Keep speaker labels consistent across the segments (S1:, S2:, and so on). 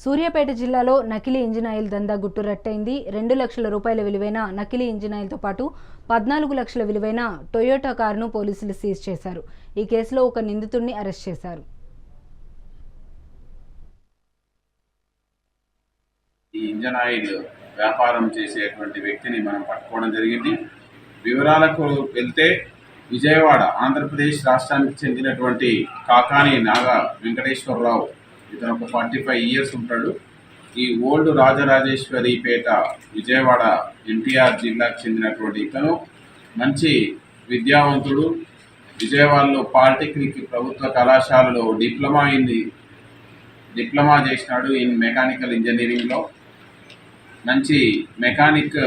S1: సూర్యాపేట జిల్లాలో నకిలీ engine oil దందా గుట్టురట్టయింది. 2 లక్షల రూపాయల విలువైన నకిలీ ఇంజిన్ ఆయిల్తో పాటు 14 లక్షల విలువైన టొయోటా కారును పోలీసులు సీజ్ చేశారు. ఈ కేసులో ఒక నిందితుడిని అరెస్ట్ చేశారు.
S2: ఈ ఇంజన్ ఆయిల్ వ్యాపారం చేసేటువంటి వ్యక్తిని మనం పట్టుకోవడం జరిగింది. వివరాలకు వెళ్తే విజయవాడ ఆంధ్రప్రదేశ్ రాష్ట్రానికి చెందినటువంటి కాకాని నాగా వెంకటేశ్వరరావు, ఇతను ఒక 45 ఇయర్స్ ఉంటాడు. ఈ ఓల్డ్ రాజరాజేశ్వరిపేట విజయవాడ ఎన్టీఆర్ జిల్లాకు చెందినటువంటి ఇతను మంచి విద్యావంతుడు. విజయవాడలో పాలిటెక్నిక్ ప్రభుత్వ కళాశాలలో డిప్లొమా చేసినాడు ఇన్ మెకానికల్ ఇంజనీరింగ్లో. మంచి మెకానిక్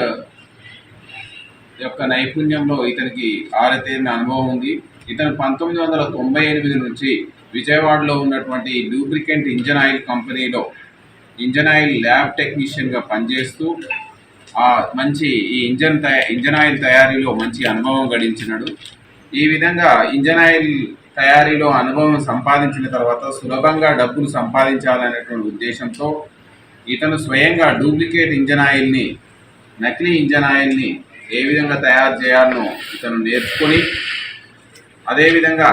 S2: యొక్క నైపుణ్యంలో ఇతనికి ఆరితేరిన అనుభవం ఉంది. ఇతను 1998 నుంచి విజయవాడలో ఉన్నటువంటి లూబ్రికెంట్ ఇంజన్ ఆయిల్ కంపెనీలో ఇంజన్ ఆయిల్ ల్యాబ్ టెక్నీషియన్గా పనిచేస్తూ మంచి ఈ ఇంజన్ ఆయిల్ తయారీలో మంచి అనుభవం గడించినాడు. ఈ విధంగా ఇంజన్ ఆయిల్ తయారీలో అనుభవం సంపాదించిన తర్వాత సులభంగా డబ్బులు సంపాదించాలనేటువంటి ఉద్దేశంతో ఇతను స్వయంగా డూప్లికేట్ ఇంజన్ ఆయిల్ని, నకిలీ ఇంజన్ ఆయిల్ని ఏ విధంగా తయారు చేయాలనో ఇతను నేర్చుకొని, అదేవిధంగా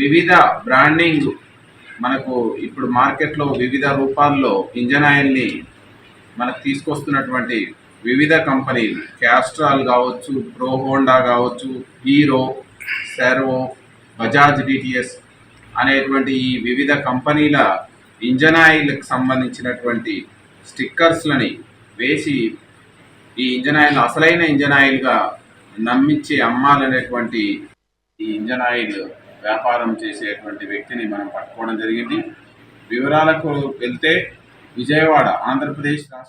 S2: వివిధ బ్రాండింగ్ మనకు ఇప్పుడు మార్కెట్లో వివిధ రూపాల్లో ఇంజన్ ఆయిల్ని మనకు తీసుకొస్తున్నటువంటి వివిధ కంపెనీలు, క్యాస్ట్రాల్ కావచ్చు, ప్రో హోండా కావచ్చు, హీరో, సెర్వో, బజాజ్ డిటిఎస్ అనేటువంటి ఈ వివిధ కంపెనీల ఇంజన్ ఆయిల్కి సంబంధించినటువంటి స్టిక్కర్స్లని వేసి ఈ ఇంజన్ ఆయిల్ అసలైన ఇంజన్ ఆయిల్గా నమ్మించి అమ్మాలనేటువంటి ఈ ఇంజన్ ఆయిల్ వ్యాపారం చేసేటువంటి వ్యక్తిని మనం పట్టుకోవడం జరిగింది. వివరాలకు వెళ్తే విజయవాడ ఆంధ్రప్రదేశ్ రాష్ట్ర